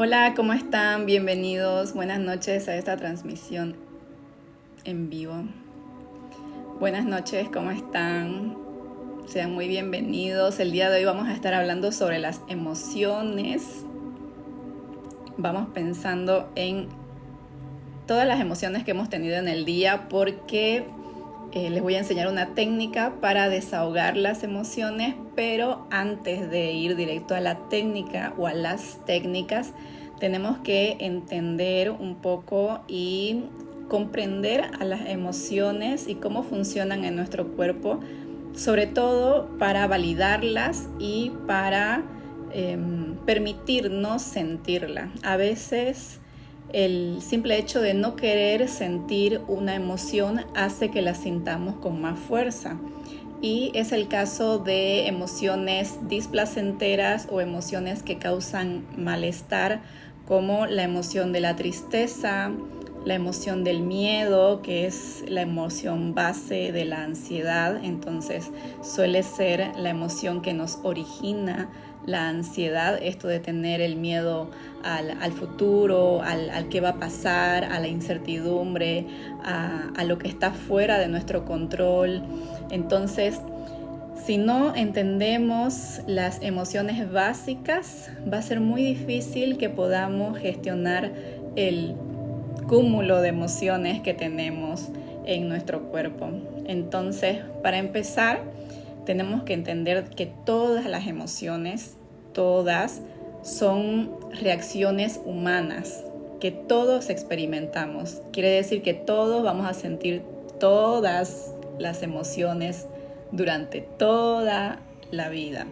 Hola, ¿cómo están? Bienvenidos. Buenas noches a esta transmisión en vivo. Buenas noches, ¿cómo están? Sean muy bienvenidos. El día de hoy vamos a estar hablando sobre las emociones. Vamos pensando en todas las emociones que hemos tenido en el día porque les voy a enseñar una técnica para desahogar las emociones, pero antes de ir directo a la técnica o a las técnicas, tenemos que entender un poco y comprender a las emociones y cómo funcionan en nuestro cuerpo, sobre todo para validarlas y para permitirnos sentirla. A veces el simple hecho de no querer sentir una emoción hace que la sintamos con más fuerza. Y es el caso de emociones displacenteras o emociones que causan malestar, como la emoción de la tristeza, la emoción del miedo, que es la emoción base de la ansiedad. Entonces suele ser la emoción que nos origina la ansiedad, esto de tener el miedo al futuro, al que va a pasar, a la incertidumbre, a lo que está fuera de nuestro control. Entonces, si no entendemos las emociones básicas, va a ser muy difícil que podamos gestionar el cúmulo de emociones que tenemos en nuestro cuerpo. Entonces, para empezar, tenemos que entender que todas las emociones, todas, son reacciones humanas que todos experimentamos. Quiere decir que todos vamos a sentir todas las emociones durante toda la vida.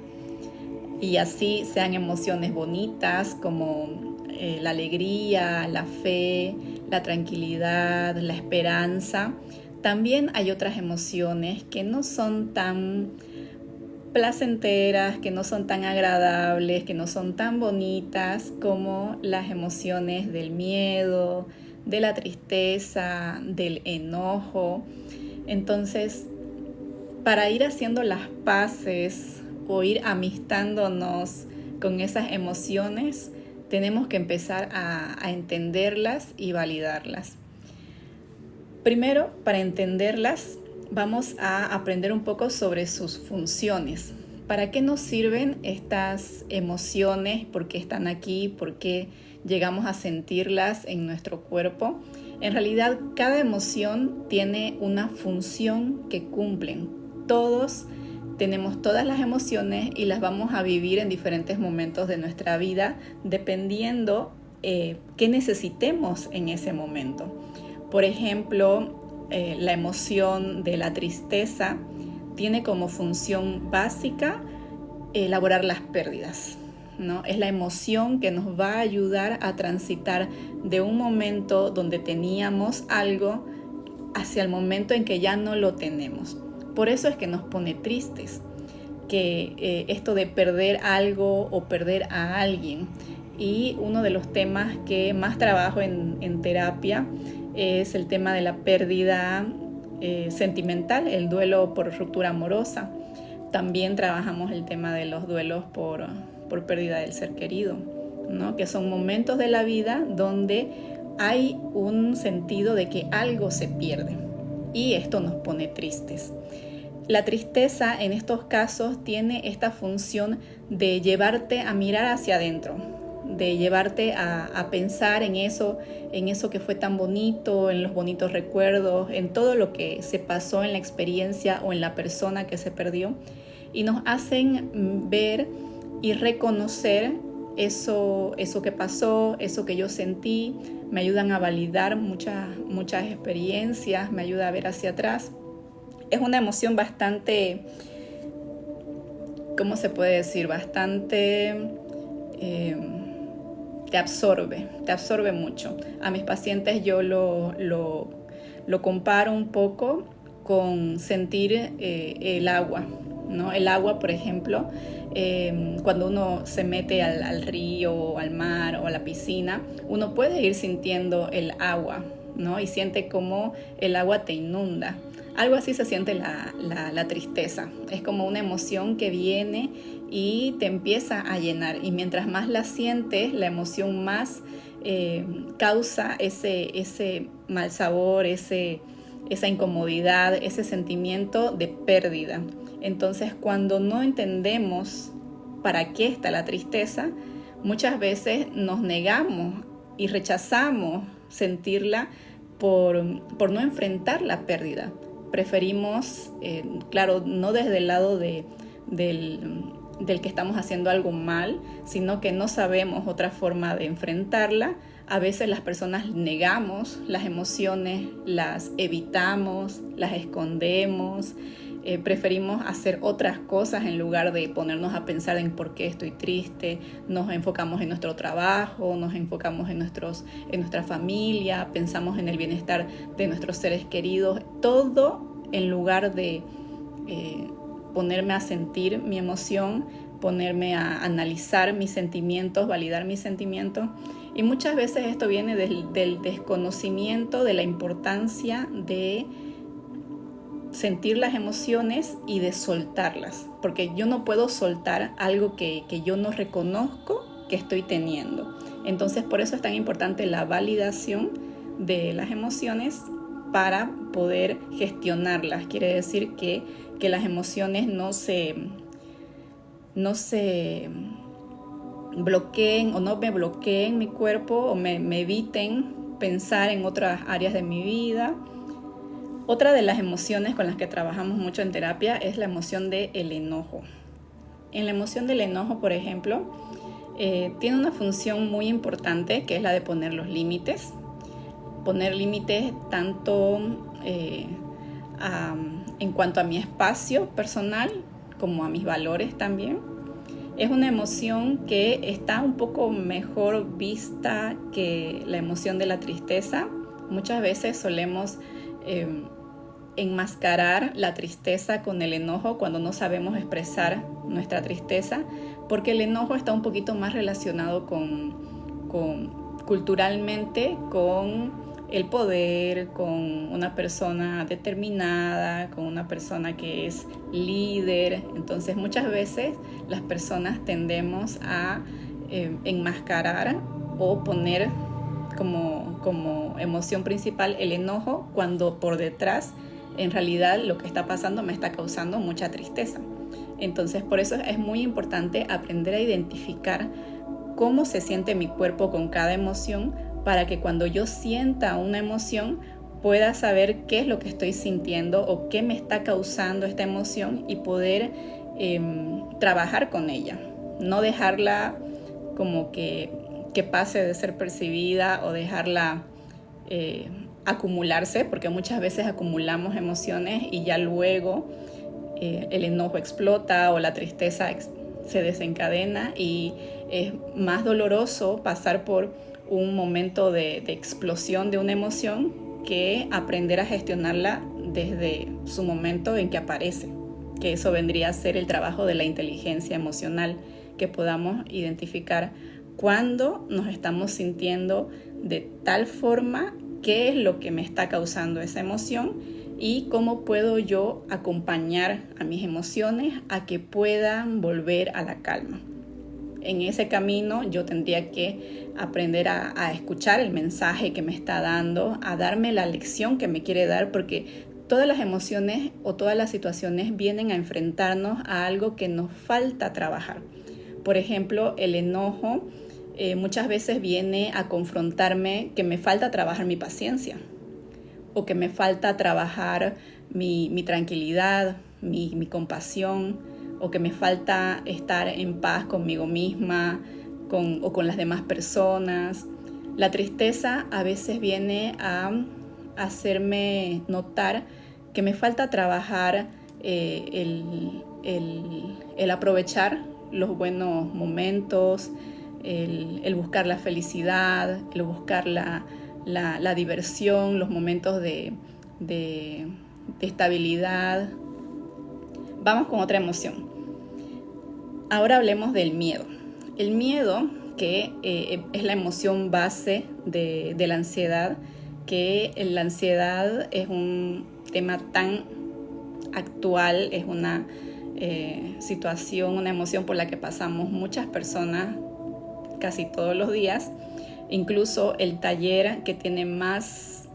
Y así sean emociones bonitas como la alegría, la fe, la tranquilidad, la esperanza. También hay otras emociones que no son tan placenteras, que no son tan agradables, que no son tan bonitas como las emociones del miedo, de la tristeza, del enojo. Entonces, para ir haciendo las paces o ir amistándonos con esas emociones, tenemos que empezar a entenderlas y validarlas. Primero, para entenderlas, vamos a aprender un poco sobre sus funciones. ¿Para qué nos sirven estas emociones? ¿Por qué están aquí? ¿Por qué llegamos a sentirlas en nuestro cuerpo? En realidad, cada emoción tiene una función que cumplen. Todos tenemos todas las emociones y las vamos a vivir en diferentes momentos de nuestra vida, dependiendo qué necesitemos en ese momento. Por ejemplo, la emoción de la tristeza tiene como función básica elaborar las pérdidas, ¿no? Es la emoción que nos va a ayudar a transitar de un momento donde teníamos algo hacia el momento en que ya no lo tenemos. Por eso es que nos pone tristes, que esto de perder algo o perder a alguien. Y uno de los temas que más trabajo en terapia es el tema de la pérdida sentimental, el duelo por ruptura amorosa. También trabajamos el tema de los duelos por pérdida del ser querido, ¿no? Que son momentos de la vida donde hay un sentido de que algo se pierde y esto nos pone tristes. La tristeza en estos casos tiene esta función de llevarte a mirar hacia adentro, de llevarte a pensar en eso que fue tan bonito, en los bonitos recuerdos, en todo lo que se pasó en la experiencia o en la persona que se perdió, y nos hacen ver y reconocer eso que pasó, eso que yo sentí. Me ayudan a validar muchas experiencias, me ayuda a ver hacia atrás. Es una emoción bastante, ¿cómo se puede decir? Bastante te absorbe mucho. A mis pacientes yo lo comparo un poco con sentir el agua, ¿no? El agua, por ejemplo, cuando uno se mete al río o al mar o a la piscina, uno puede ir sintiendo el agua, ¿no? Y siente como el agua te inunda. Algo así se siente la tristeza. Es como una emoción que viene y te empieza a llenar. Y mientras más la sientes, la emoción más causa ese mal sabor, esa incomodidad, ese sentimiento de pérdida. Entonces, cuando no entendemos para qué está la tristeza, muchas veces nos negamos y rechazamos sentirla por no enfrentar la pérdida. Preferimos, claro, no desde el lado del que estamos haciendo algo mal, sino que no sabemos otra forma de enfrentarla. A veces las personas negamos las emociones, las evitamos, las escondemos, preferimos hacer otras cosas en lugar de ponernos a pensar en por qué estoy triste. Nos enfocamos en nuestro trabajo, nos enfocamos en nuestra familia, pensamos en el bienestar de nuestros seres queridos, todo en lugar de ponerme a sentir mi emoción, ponerme a analizar mis sentimientos, validar mis sentimientos. Y muchas veces esto viene del desconocimiento de la importancia de sentir las emociones y de soltarlas, porque yo no puedo soltar algo que yo no reconozco que estoy teniendo. Entonces, por eso es tan importante la validación de las emociones para poder gestionarlas. Quiere decir que las emociones no se bloqueen o no me bloqueen mi cuerpo o me eviten pensar en otras áreas de mi vida. Otra de las emociones con las que trabajamos mucho en terapia es la emoción del enojo. En la emoción del enojo, por ejemplo, tiene una función muy importante, que es la de poner los límites. Poner límites tanto en cuanto a mi espacio personal como a mis valores también. Es una emoción que está un poco mejor vista que la emoción de la tristeza. Muchas veces solemos enmascarar la tristeza con el enojo cuando no sabemos expresar nuestra tristeza, porque el enojo está un poquito más relacionado culturalmente con el poder, con una persona determinada, con una persona que es líder. Entonces muchas veces las personas tendemos a enmascarar o poner como emoción principal el enojo, cuando por detrás en realidad lo que está pasando me está causando mucha tristeza. Entonces por eso es muy importante aprender a identificar cómo se siente mi cuerpo con cada emoción, para que cuando yo sienta una emoción pueda saber qué es lo que estoy sintiendo o qué me está causando esta emoción y poder trabajar con ella. No dejarla como que pase de ser percibida o dejarla acumularse, porque muchas veces acumulamos emociones y ya luego el enojo explota o la tristeza se desencadena, y es más doloroso pasar por un momento de explosión de una emoción que aprender a gestionarla desde su momento en que aparece, que eso vendría a ser el trabajo de la inteligencia emocional, que podamos identificar cuándo nos estamos sintiendo de tal forma, qué es lo que me está causando esa emoción y cómo puedo yo acompañar a mis emociones a que puedan volver a la calma. En ese camino yo tendría que aprender a escuchar el mensaje que me está dando, a darme la lección que me quiere dar, porque todas las emociones o todas las situaciones vienen a enfrentarnos a algo que nos falta trabajar. Por ejemplo, el enojo muchas veces viene a confrontarme que me falta trabajar mi paciencia, o que me falta trabajar mi tranquilidad, mi compasión, o que me falta estar en paz conmigo misma o con las demás personas. La tristeza a veces viene a hacerme notar que me falta trabajar el aprovechar los buenos momentos, el buscar la felicidad, el buscar la diversión, los momentos de estabilidad. Vamos con otra emoción. Ahora hablemos del miedo. El miedo, que es la emoción base de la ansiedad, que la ansiedad es un tema tan actual, es situación, una emoción por la que pasamos muchas personas casi todos los días. Incluso el taller que tiene más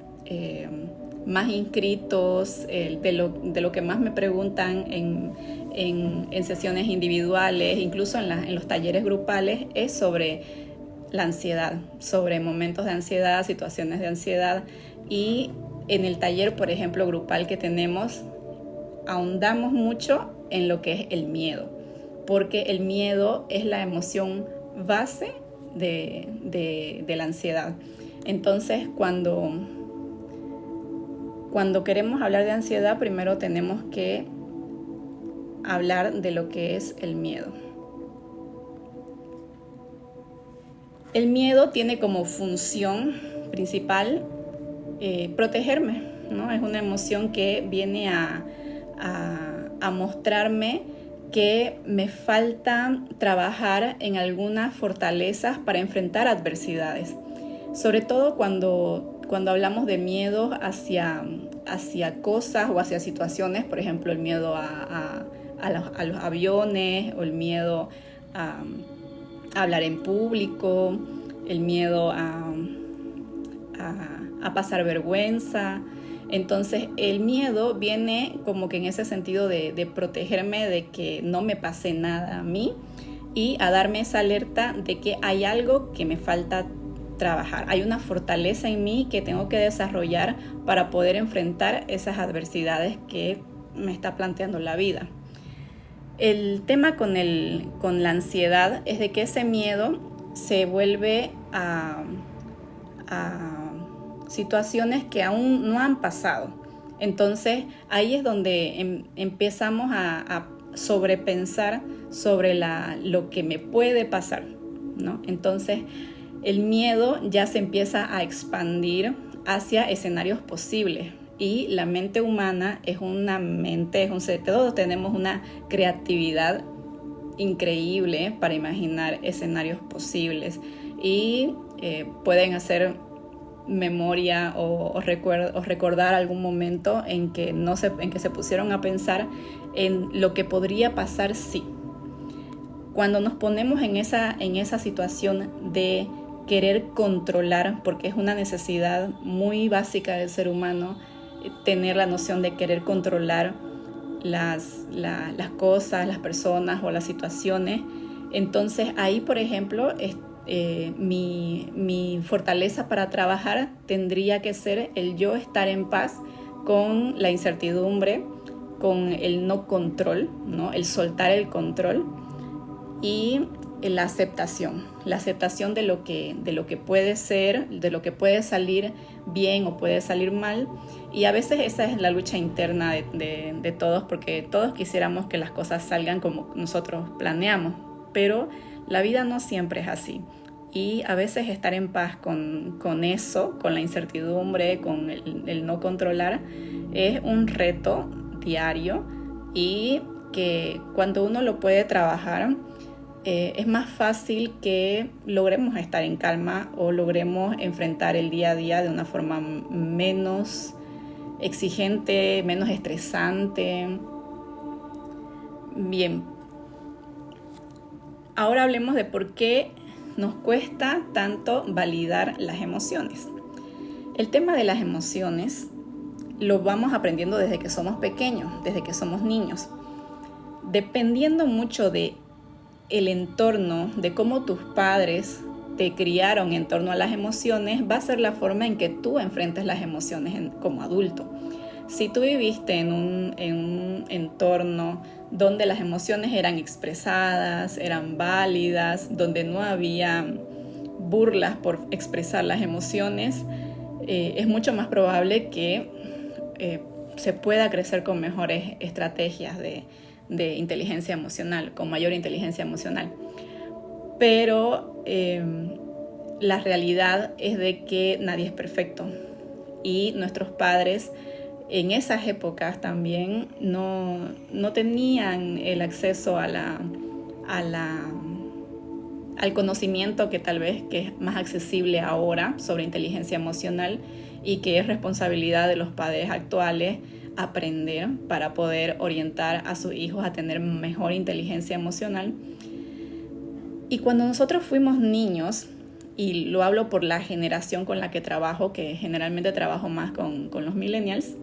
inscritos, de lo que más me preguntan en sesiones individuales, incluso en los talleres grupales, es sobre la ansiedad, sobre momentos de ansiedad, situaciones de ansiedad. Y en el taller, por ejemplo, grupal que tenemos, ahondamos mucho en lo que es el miedo, porque el miedo es la emoción base de la ansiedad. Entonces, cuando queremos hablar de ansiedad, primero tenemos que hablar de lo que es el miedo. El miedo tiene como función principal protegerme, ¿no? Es una emoción que viene a mostrarme que me falta trabajar en algunas fortalezas para enfrentar adversidades. Sobre todo cuando hablamos de miedo hacia cosas o hacia situaciones, por ejemplo, el miedo a los aviones, o el miedo a hablar en público, el miedo a pasar vergüenza. Entonces el miedo viene como que en ese sentido de protegerme, de que no me pase nada a mí, y a darme esa alerta de que hay algo que me falta trabajar. Hay una fortaleza en mí que tengo que desarrollar para poder enfrentar esas adversidades que me está planteando la vida. El tema con la ansiedad es de que ese miedo se vuelve a situaciones que aún no han pasado. Entonces ahí es donde empezamos a sobrepensar sobre lo que me puede pasar, ¿no? Entonces el miedo ya se empieza a expandir hacia escenarios posibles. Y la mente humana es un ser, todos tenemos una creatividad increíble para imaginar escenarios posibles, y pueden hacer memoria o recordar algún momento en que se pusieron a pensar en lo que podría pasar si. Cuando nos ponemos en esa situación de querer controlar, porque es una necesidad muy básica del ser humano, tener la noción de querer controlar las cosas, las personas o las situaciones. Entonces ahí, por ejemplo, mi fortaleza para trabajar tendría que ser el yo estar en paz con la incertidumbre, con el no control, ¿no? El soltar el control, y la aceptación de lo que puede ser, de lo que puede salir bien o puede salir mal. Y a veces esa es la lucha interna de todos, porque todos quisiéramos que las cosas salgan como nosotros planeamos, pero la vida no siempre es así. Y a veces estar en paz con eso, con la incertidumbre, con el no controlar, es un reto diario, y que cuando uno lo puede trabajar, es más fácil que logremos estar en calma o logremos enfrentar el día a día de una forma menos exigente, menos estresante. Bien, ahora hablemos de por qué nos cuesta tanto validar las emociones. El tema de las emociones lo vamos aprendiendo desde que somos pequeños, desde que somos niños. Dependiendo mucho de el entorno, de cómo tus padres te criaron en torno a las emociones, va a ser la forma en que tú enfrentes las emociones como adulto. Si tú viviste en un entorno donde las emociones eran expresadas, eran válidas, donde no había burlas por expresar las emociones, es mucho más probable que se pueda crecer con mejores estrategias de inteligencia emocional, con mayor inteligencia emocional. Pero la realidad es de que nadie es perfecto, y nuestros padres en esas épocas también no tenían el acceso al conocimiento que tal vez que es más accesible ahora sobre inteligencia emocional, y que es responsabilidad de los padres actuales aprender para poder orientar a sus hijos a tener mejor inteligencia emocional. Y cuando nosotros fuimos niños, y lo hablo por la generación con la que trabajo, que generalmente trabajo más con los millennials,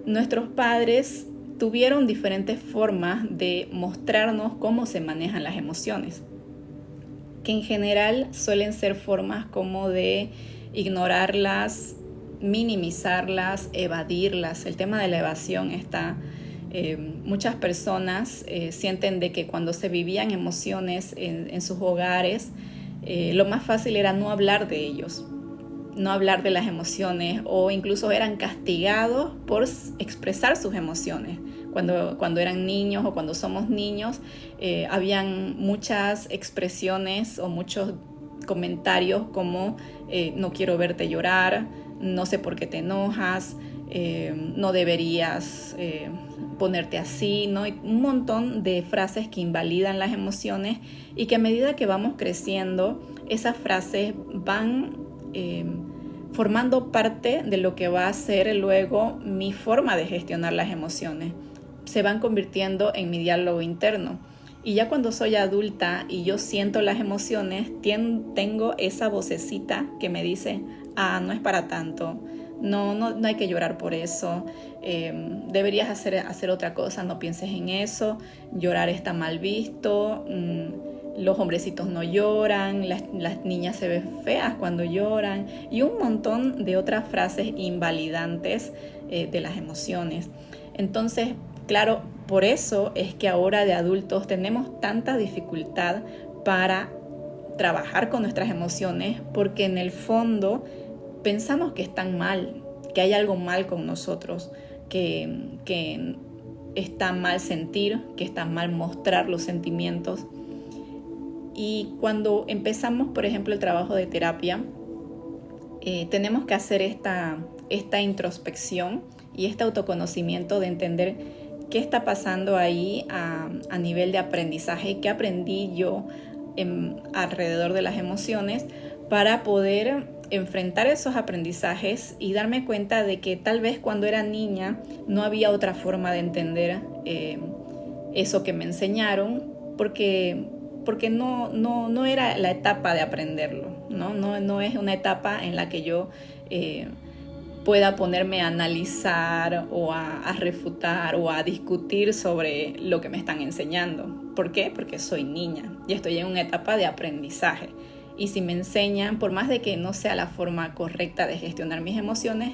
nuestros padres tuvieron diferentes formas de mostrarnos cómo se manejan las emociones, que en general suelen ser formas como de ignorarlas, minimizarlas, evadirlas. El tema de la evasión está... muchas personas sienten de que cuando se vivían emociones en sus hogares, lo más fácil era no hablar de ellos, no hablar de las emociones, o incluso eran castigados por expresar sus emociones. Cuando eran niños o cuando somos niños, habían muchas expresiones o muchos comentarios como no quiero verte llorar, no sé por qué te enojas, no deberías ponerte así, ¿no? Y un montón de frases que invalidan las emociones, y que a medida que vamos creciendo, esas frases van formando parte de lo que va a ser luego mi forma de gestionar las emociones. Se van convirtiendo en mi diálogo interno. Y ya cuando soy adulta y yo siento las emociones, tengo esa vocecita que me dice, no es para tanto, no hay que llorar por eso, deberías hacer otra cosa, no pienses en eso, llorar está mal visto, los hombrecitos no lloran, las niñas se ven feas cuando lloran, y un montón de otras frases invalidantes de las emociones. Entonces, claro, por eso es que ahora de adultos tenemos tanta dificultad para trabajar con nuestras emociones, porque en el fondo pensamos que están mal, que hay algo mal con nosotros, que está mal sentir, que está mal mostrar los sentimientos. Y cuando empezamos, por ejemplo, el trabajo de terapia, tenemos que hacer esta introspección y este autoconocimiento de entender qué está pasando ahí a nivel de aprendizaje, qué aprendí yo alrededor de las emociones, para poder enfrentar esos aprendizajes y darme cuenta de que tal vez cuando era niña no había otra forma de entender eso que me enseñaron, porque no era la etapa de aprenderlo, no es una etapa en la que yo pueda ponerme a analizar o a refutar o a discutir sobre lo que me están enseñando. ¿Por qué? Porque soy niña y estoy en una etapa de aprendizaje. Y si me enseñan, por más de que no sea la forma correcta de gestionar mis emociones,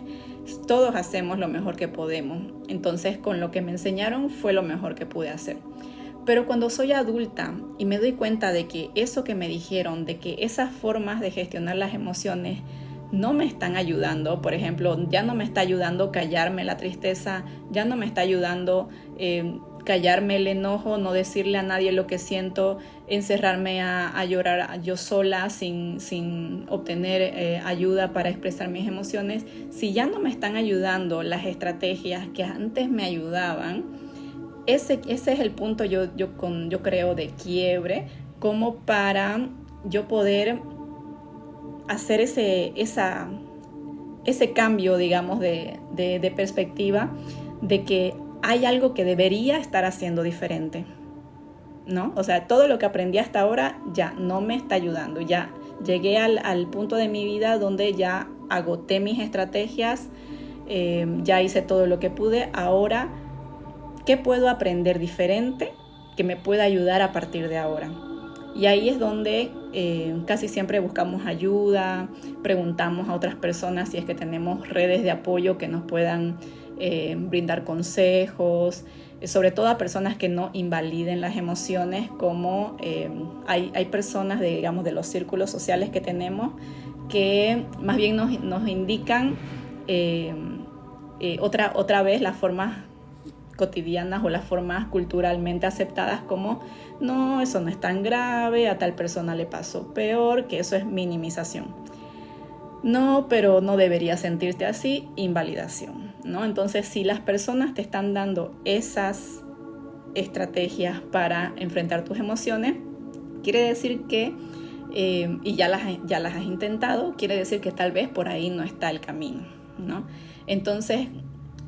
todos hacemos lo mejor que podemos. Entonces, con lo que me enseñaron fue lo mejor que pude hacer. Pero cuando soy adulta y me doy cuenta de que eso que me dijeron, de que esas formas de gestionar las emociones no me están ayudando, por ejemplo, ya no me está ayudando callarme la tristeza, ya no me está ayudando callarme el enojo, no decirle a nadie lo que siento, encerrarme a llorar yo sola sin obtener ayuda para expresar mis emociones. Si ya no me están ayudando las estrategias que antes me ayudaban, ese es el punto yo creo de quiebre, como para yo poder hacer ese cambio, digamos, de perspectiva, de que hay algo que debería estar haciendo diferente, ¿no? O sea, todo lo que aprendí hasta ahora ya no me está ayudando. Ya llegué al punto de mi vida donde ya agoté mis estrategias, ya hice todo lo que pude. Ahora, ¿qué puedo aprender diferente que me pueda ayudar a partir de ahora? Y ahí es donde casi siempre buscamos ayuda, preguntamos a otras personas si es que tenemos redes de apoyo que nos puedan brindar consejos, sobre todo a personas que no invaliden las emociones, como hay personas de los círculos sociales que tenemos que más bien nos indican otra vez las formas cotidianas o las formas culturalmente aceptadas, como no, eso no es tan grave, a tal persona le pasó peor, que eso es minimización. No, pero no debería sentirte así, invalidación, ¿no? Entonces, si las personas te están dando esas estrategias para enfrentar tus emociones, quiere decir que, y ya las has intentado, quiere decir que tal vez por ahí no está el camino, ¿no? Entonces,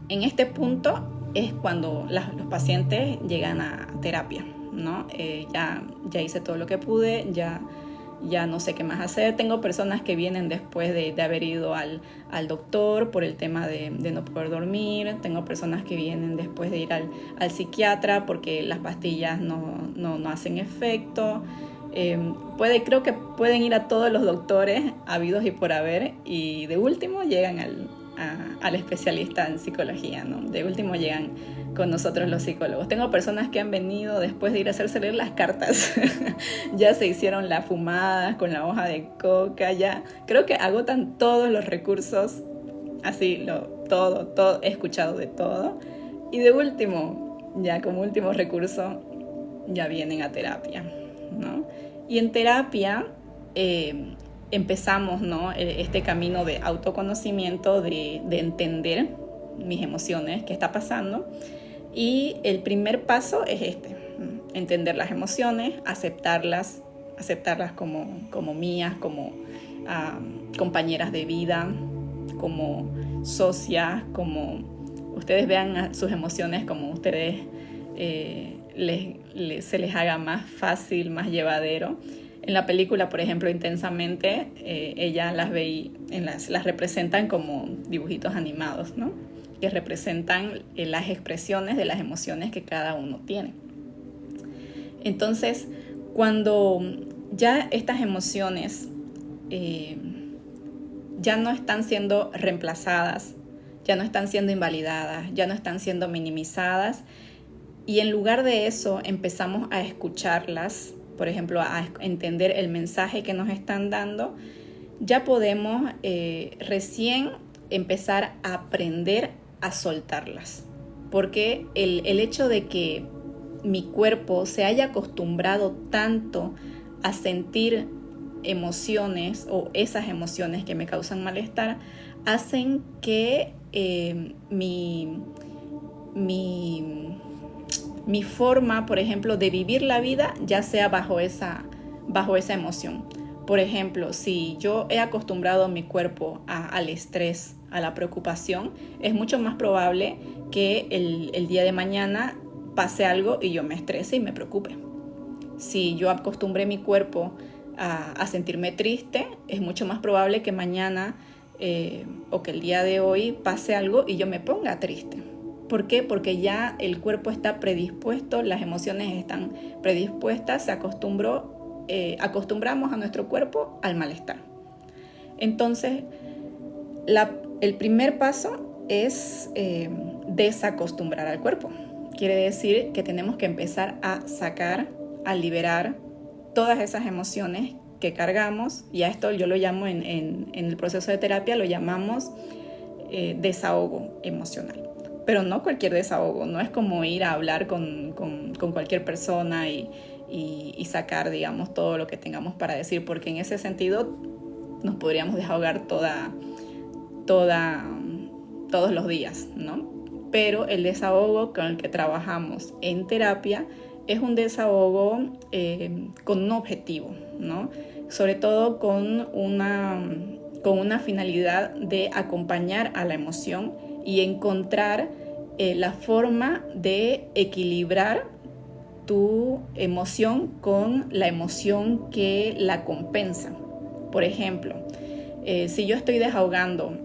en este punto es cuando los pacientes llegan a terapia, ¿no? Ya hice todo lo que pude, ya no sé qué más hacer. Tengo personas que vienen después de haber ido al doctor por el tema de no poder dormir. Tengo personas que vienen después de ir al psiquiatra porque las pastillas no hacen efecto. Creo que pueden ir a todos los doctores habidos y por haber, y de último llegan al especialista en psicología, ¿no? De último llegan con nosotros los psicólogos. Tengo personas que han venido después de ir a hacerse leer las cartas. Ya se hicieron las fumadas con la hoja de coca, ya creo que agotan todos los recursos, así, todo, he escuchado de todo. Y de último, ya como último recurso, ya vienen a terapia, ¿no? Y en terapia empezamos, ¿no? Este camino de autoconocimiento, de entender mis emociones, qué está pasando. Y el primer paso es entender las emociones, aceptarlas como mías, como compañeras de vida, como socias, como ustedes vean sus emociones como ustedes se les haga más fácil, más llevadero. En la película, por ejemplo, Intensamente, ella las representan como dibujitos animados, ¿no? Que representan las expresiones de las emociones que cada uno tiene. Entonces, cuando ya estas emociones ya no están siendo reemplazadas, ya no están siendo invalidadas, ya no están siendo minimizadas, y en lugar de eso empezamos a escucharlas, por ejemplo, a entender el mensaje que nos están dando, ya podemos recién empezar a aprender a soltarlas. Porque el hecho de que mi cuerpo se haya acostumbrado tanto a sentir emociones o esas emociones que me causan malestar, hacen que mi forma, por ejemplo, de vivir la vida ya sea bajo esa emoción. Por ejemplo, si yo he acostumbrado mi cuerpo al estrés, a la preocupación, es mucho más probable que el día de mañana pase algo y yo me estrese y me preocupe. Si yo acostumbré mi cuerpo a sentirme triste, es mucho más probable que mañana o que el día de hoy pase algo y yo me ponga triste. ¿Por qué? Porque ya el cuerpo está predispuesto, las emociones están predispuestas, acostumbramos a nuestro cuerpo al malestar. Entonces, el primer paso es desacostumbrar al cuerpo. Quiere decir que tenemos que empezar a sacar, a liberar todas esas emociones que cargamos, y a esto yo lo llamo en el proceso de terapia, lo llamamos desahogo emocional. Pero no cualquier desahogo, no es como ir a hablar con cualquier persona y sacar, digamos, todo lo que tengamos para decir, porque en ese sentido nos podríamos desahogar todos los días, ¿no? Pero el desahogo con el que trabajamos en terapia es un desahogo con un objetivo, ¿no? Sobre todo con una finalidad de acompañar a la emoción y encontrar la forma de equilibrar tu emoción con la emoción que la compensa. Por ejemplo, si yo estoy desahogando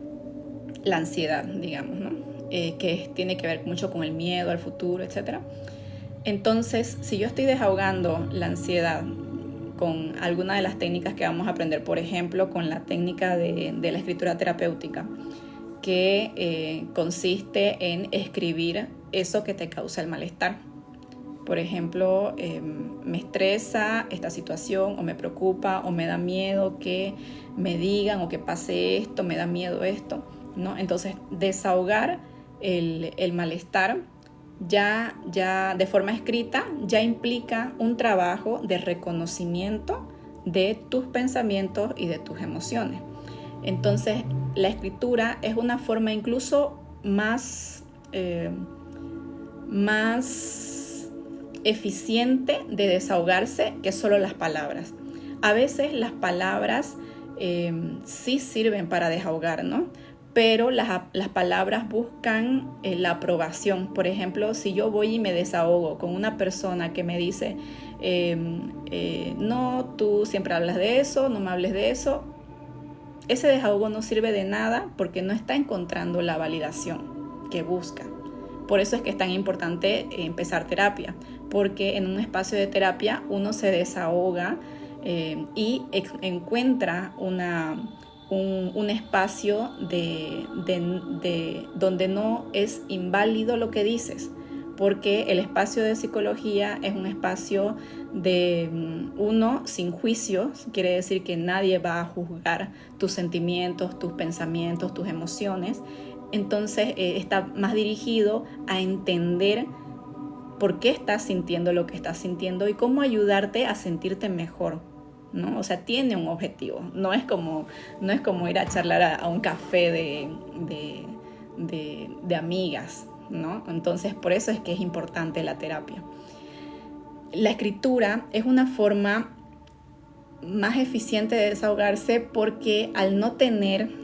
la ansiedad, digamos, ¿no? Que tiene que ver mucho con el miedo al futuro, etc. Entonces, si yo estoy desahogando la ansiedad con alguna de las técnicas que vamos a aprender, por ejemplo, con la técnica de la escritura terapéutica, que consiste en escribir eso que te causa el malestar. Por ejemplo, me estresa esta situación, o me preocupa, o me da miedo que me digan, o que pase esto, me da miedo esto, ¿no? Entonces, desahogar el malestar ya de forma escrita ya implica un trabajo de reconocimiento de tus pensamientos y de tus emociones. Entonces, la escritura es una forma incluso más eficiente de desahogarse que solo las palabras. A veces las palabras sí sirven para desahogar, ¿no? pero las palabras buscan la aprobación. Por ejemplo, si yo voy y me desahogo con una persona que me dice, no, tú siempre hablas de eso, no me hables de eso, ese desahogo no sirve de nada porque no está encontrando la validación que busca. Por eso es que es tan importante empezar terapia, porque en un espacio de terapia uno se desahoga y encuentra un espacio donde no es inválido lo que dices, porque el espacio de psicología es un espacio de uno sin juicios, quiere decir que nadie va a juzgar tus sentimientos, tus pensamientos, tus emociones. Entonces está más dirigido a entender por qué estás sintiendo lo que estás sintiendo y cómo ayudarte a sentirte mejor, ¿no? O sea, tiene un objetivo. No es como ir a charlar a un café de amigas, ¿no? Entonces, por eso es que es importante la terapia. La escritura es una forma más eficiente de desahogarse porque al no tener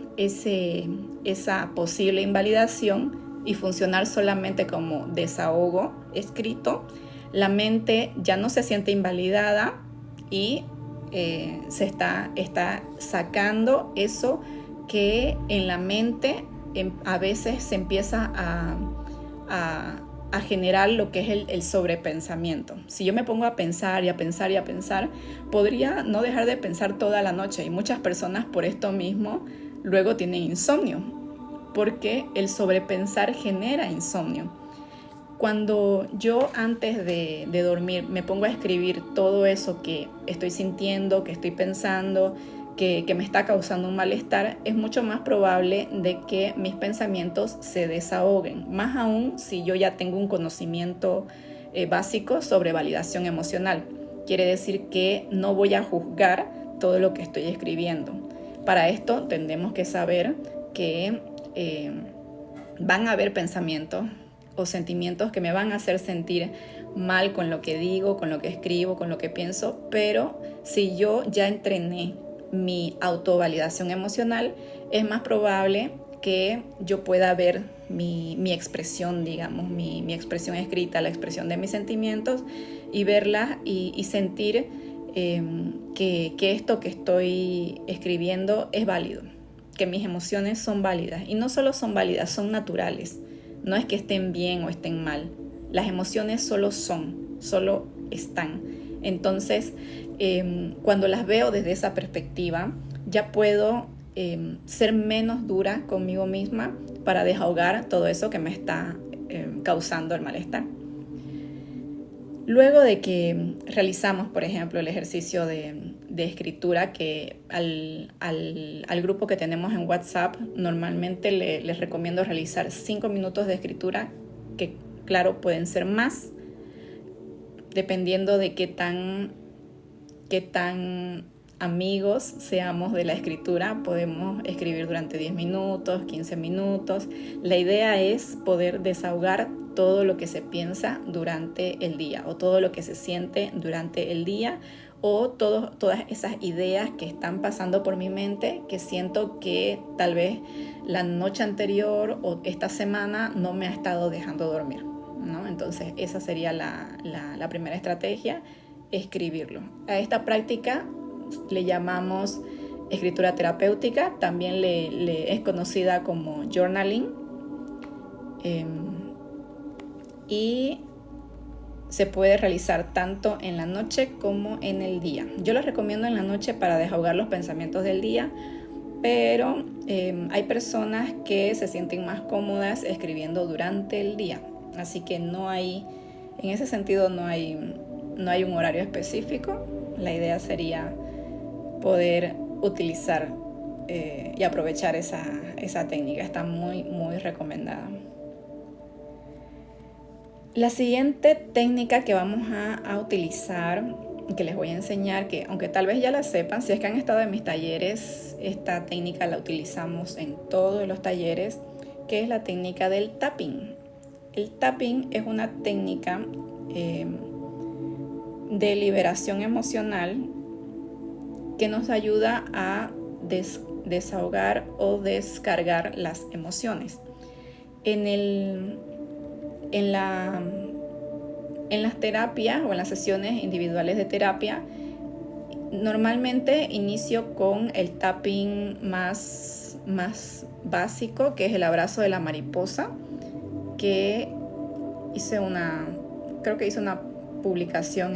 esa posible invalidación y funcionar solamente como desahogo escrito, la mente ya no se siente invalidada y se está sacando eso que en la mente a veces se empieza a generar lo que es el sobrepensamiento. Si yo me pongo a pensar y a pensar y a pensar, podría no dejar de pensar toda la noche, y muchas personas por esto mismo luego tienen insomnio, porque el sobrepensar genera insomnio. Cuando yo antes de dormir me pongo a escribir todo eso que estoy sintiendo, que estoy pensando, que me está causando un malestar, es mucho más probable de que mis pensamientos se desahoguen, más aún si yo ya tengo un conocimiento básico sobre validación emocional. Quiere decir que no voy a juzgar todo lo que estoy escribiendo. Para esto tenemos que saber que van a haber pensamientos o sentimientos que me van a hacer sentir mal con lo que digo, con lo que escribo, con lo que pienso, pero si yo ya entrené mi autovalidación emocional, es más probable que yo pueda ver mi expresión, digamos, mi expresión escrita, la expresión de mis sentimientos, y verla y sentir que esto que estoy escribiendo es válido, que mis emociones son válidas, y no solo son válidas, son naturales. No es que estén bien o estén mal. Las emociones solo están. Entonces, cuando las veo desde esa perspectiva, ya puedo ser menos dura conmigo misma para desahogar todo eso que me está causando el malestar. Luego de que realizamos, por ejemplo, el ejercicio de escritura, que al grupo que tenemos en WhatsApp normalmente les recomiendo realizar 5 minutos de escritura, que claro, pueden ser más, dependiendo de qué tan amigos seamos de la escritura. Podemos escribir durante 10 minutos, 15 minutos. La idea es poder desahogar todo lo que se piensa durante el día, o todo lo que se siente durante el día, o todas esas ideas que están pasando por mi mente, que siento que tal vez la noche anterior o esta semana no me ha estado dejando dormir, ¿no? Entonces esa sería la primera estrategia, escribirlo. A esta práctica le llamamos escritura terapéutica, también le es conocida como journaling, y se puede realizar tanto en la noche como en el día. Yo lo recomiendo en la noche para desahogar los pensamientos del día, pero hay personas que se sienten más cómodas escribiendo durante el día, así que en ese sentido no hay un horario específico. La idea sería poder utilizar y aprovechar esa técnica. Está muy, muy recomendada. La siguiente técnica que vamos a utilizar, que les voy a enseñar, que aunque tal vez ya la sepan, si es que han estado en mis talleres, esta técnica la utilizamos en todos los talleres, que es la técnica del tapping. El tapping es una técnica de liberación emocional que nos ayuda a desahogar o descargar las emociones. En las terapias o en las sesiones individuales de terapia, normalmente inicio con el tapping más básico, que es el abrazo de la mariposa, que creo que hice una publicación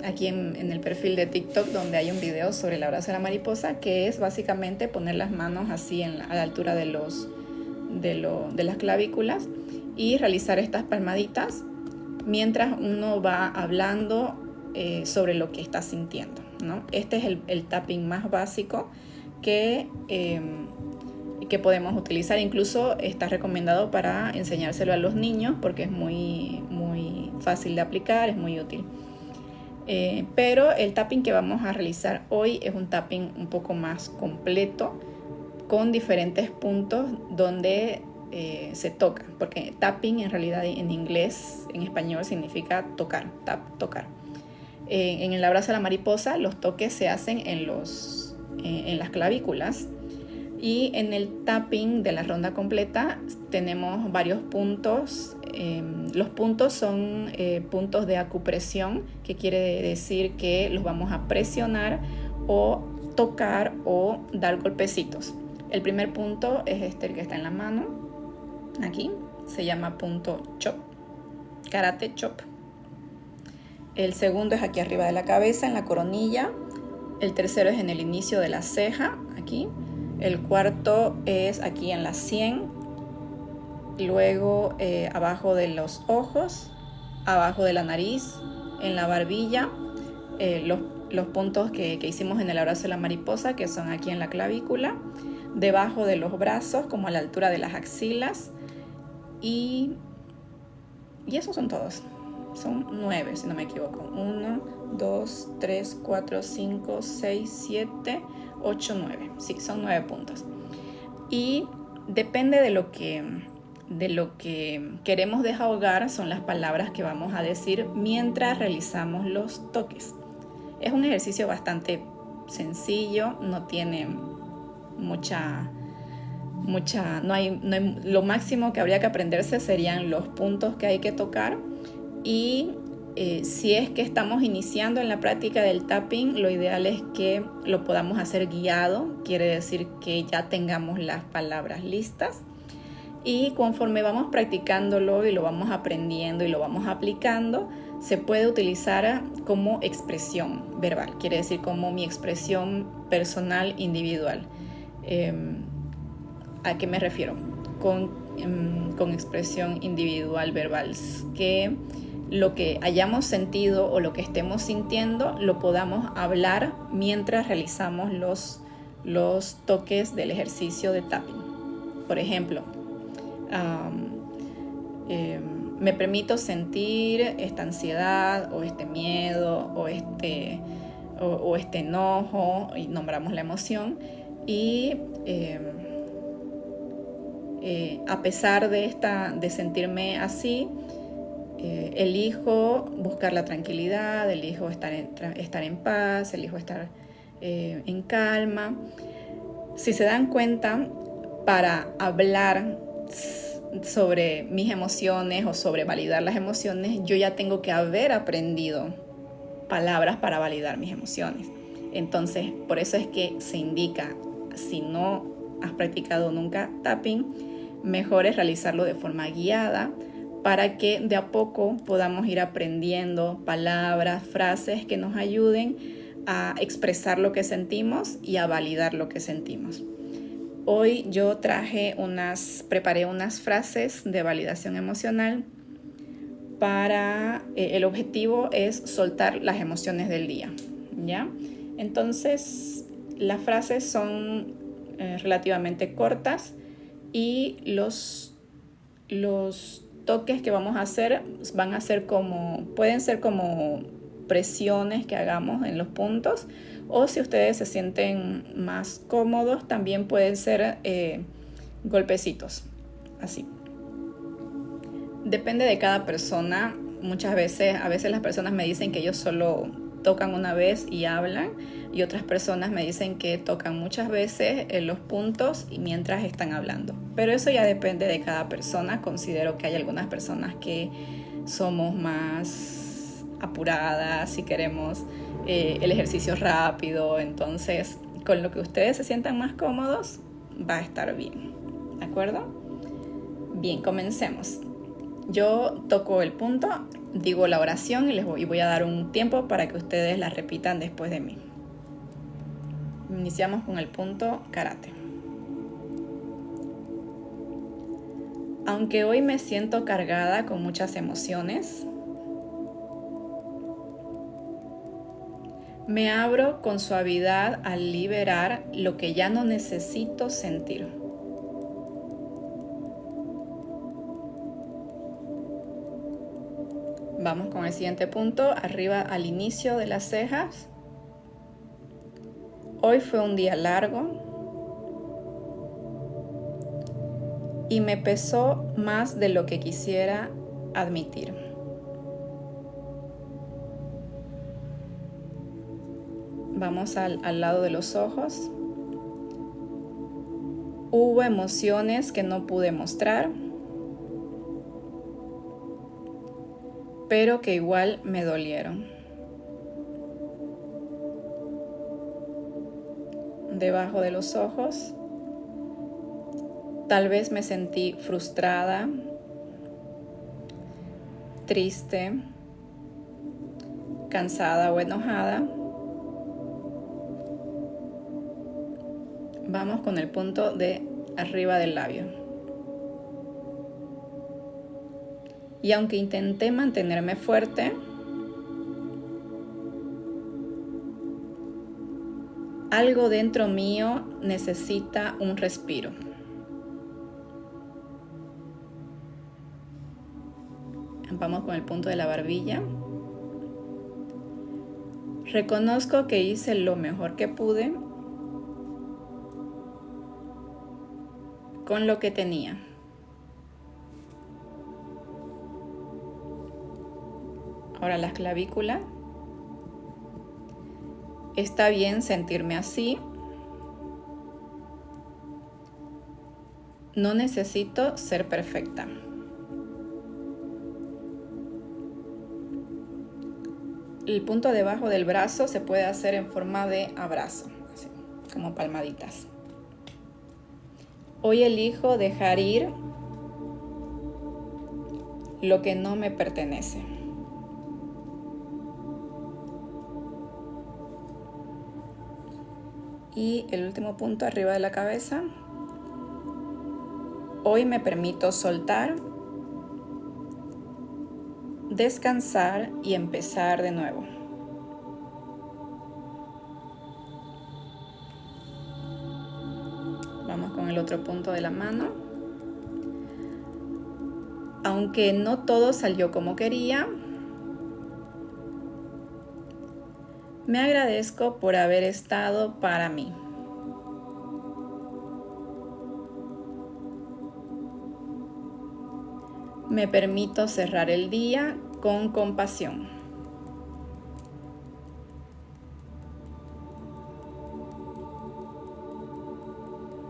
aquí en el perfil de TikTok, donde hay un video sobre el abrazo de la mariposa, que es básicamente poner las manos así a la altura de las clavículas y realizar estas palmaditas mientras uno va hablando sobre lo que está sintiendo, ¿no? Este es el tapping más básico que podemos utilizar. Incluso está recomendado para enseñárselo a los niños porque es muy fácil de aplicar, es muy útil. Pero el tapping que vamos a realizar hoy es un tapping un poco más completo, con diferentes puntos donde se toca, porque tapping en realidad en inglés, en español significa tocar, tocar. En el abrazo a la mariposa los toques se hacen en las clavículas, y en el tapping de la ronda completa tenemos varios puntos. Los puntos son puntos de acupresión, que quiere decir que los vamos a presionar o tocar o dar golpecitos. El primer punto es el que está en la mano, aquí, se llama punto chop, karate chop. El segundo es aquí arriba de la cabeza, en la coronilla. El tercero es en el inicio de la ceja, aquí. El cuarto es aquí en la sien. Luego abajo de los ojos, abajo de la nariz, en la barbilla. Los puntos que hicimos en el abrazo de la mariposa, que son aquí en la clavícula, debajo de los brazos, como a la altura de las axilas. Y esos son todos. Son 9, si no me equivoco. 1, 2, 3, 4, 5, 6, 7, 8, 9. Sí, son 9 puntos. Y depende de lo que queremos desahogar, son las palabras que vamos a decir mientras realizamos los toques. Es un ejercicio bastante sencillo, no tiene lo máximo que habría que aprenderse serían los puntos que hay que tocar. Y si es que estamos iniciando en la práctica del tapping, lo ideal es que lo podamos hacer guiado, quiere decir que ya tengamos las palabras listas, y conforme vamos practicándolo y lo vamos aprendiendo y lo vamos aplicando, se puede utilizar como expresión verbal, quiere decir como mi expresión personal individual. ¿A qué me refiero? Con expresión individual verbal, que lo que hayamos sentido o lo que estemos sintiendo lo podamos hablar mientras realizamos los toques del ejercicio de tapping. Por ejemplo, me permito sentir esta ansiedad o este miedo o este enojo, y nombramos la emoción, y a pesar de sentirme así, elijo buscar la tranquilidad, elijo estar en paz, elijo estar en calma. Si se dan cuenta, para hablar sobre mis emociones o sobre validar las emociones, yo ya tengo que haber aprendido palabras para validar mis emociones. Entonces, por eso es que se indica, si no has practicado nunca tapping, mejor es realizarlo de forma guiada, para que de a poco podamos ir aprendiendo palabras, frases que nos ayuden a expresar lo que sentimos y a validar lo que sentimos. Hoy yo preparé unas frases de validación emocional el objetivo es soltar las emociones del día, ¿ya? Entonces, las frases son relativamente cortas, y los toques que vamos a hacer pueden ser como presiones que hagamos en los puntos, o si ustedes se sienten más cómodos, también pueden ser golpecitos, así. Depende de cada persona. A veces las personas me dicen que ellos solo tocan una vez y hablan, y otras personas me dicen que tocan muchas veces en los puntos y mientras están hablando. Pero eso ya depende de cada persona. Considero que hay algunas personas que somos más apuradas si queremos el ejercicio rápido, entonces con lo que ustedes se sientan más cómodos va a estar bien, ¿de acuerdo? Bien, comencemos. Yo toco el punto, digo la oración y voy a dar un tiempo para que ustedes la repitan después de mí. Iniciamos con el punto karate. Aunque hoy me siento cargada con muchas emociones, me abro con suavidad al liberar lo que ya no necesito sentir. Vamos con el siguiente punto, arriba al inicio de las cejas. Hoy fue un día largo y me pesó más de lo que quisiera admitir. Vamos al lado de los ojos. Hubo emociones que no pude mostrar, pero que igual me dolieron. Debajo de los ojos, tal vez me sentí frustrada, triste, cansada o enojada. Vamos con el punto de arriba del labio. Y aunque intenté mantenerme fuerte, algo dentro mío necesita un respiro. Vamos con el punto de la barbilla. Reconozco que hice lo mejor que pude con lo que tenía. Ahora la clavícula. Está bien sentirme así. No necesito ser perfecta. El punto debajo del brazo se puede hacer en forma de abrazo, así, como palmaditas. Hoy elijo dejar ir lo que no me pertenece. Y el último punto arriba de la cabeza. Hoy me permito soltar, descansar y empezar de nuevo. Vamos con el otro punto de la mano. Aunque no todo salió como quería, me agradezco por haber estado para mí. Me permito cerrar el día con compasión.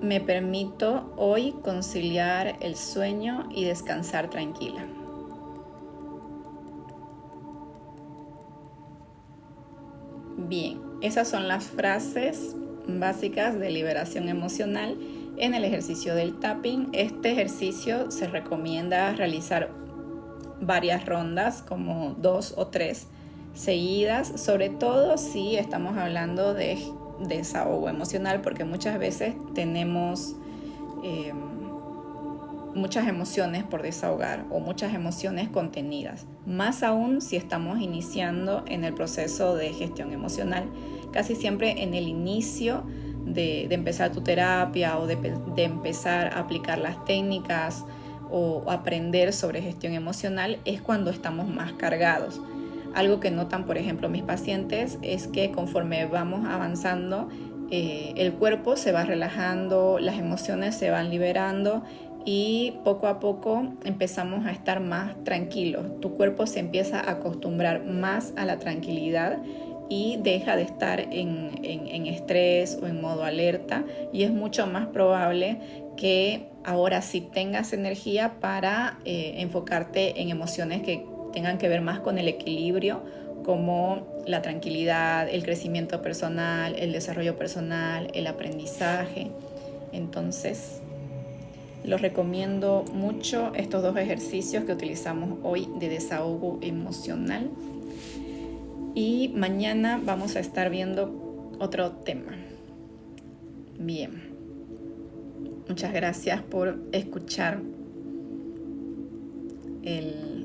Me permito hoy conciliar el sueño y descansar tranquila. Bien, esas son las frases básicas de liberación emocional en el ejercicio del tapping. Este ejercicio se recomienda realizar varias rondas, como 2 o 3 seguidas, sobre todo si estamos hablando de desahogo emocional, porque muchas veces tenemos muchas emociones por desahogar o muchas emociones contenidas, más aún si estamos iniciando en el proceso de gestión emocional. Casi siempre en el inicio de empezar tu terapia o de empezar a aplicar las técnicas o aprender sobre gestión emocional es cuando estamos más cargados. Algo que notan, por ejemplo, mis pacientes es que conforme vamos avanzando, el cuerpo se va relajando, las emociones se van liberando y poco a poco empezamos a estar más tranquilos. Tu cuerpo se empieza a acostumbrar más a la tranquilidad y deja de estar en estrés o en modo alerta, y es mucho más probable que ahora sí tengas energía para enfocarte en emociones que tengan que ver más con el equilibrio, como la tranquilidad, el crecimiento personal, el desarrollo personal, el aprendizaje. Entonces, los recomiendo mucho estos dos ejercicios que utilizamos hoy de desahogo emocional. Y mañana vamos a estar viendo otro tema. Bien. Muchas gracias por escuchar el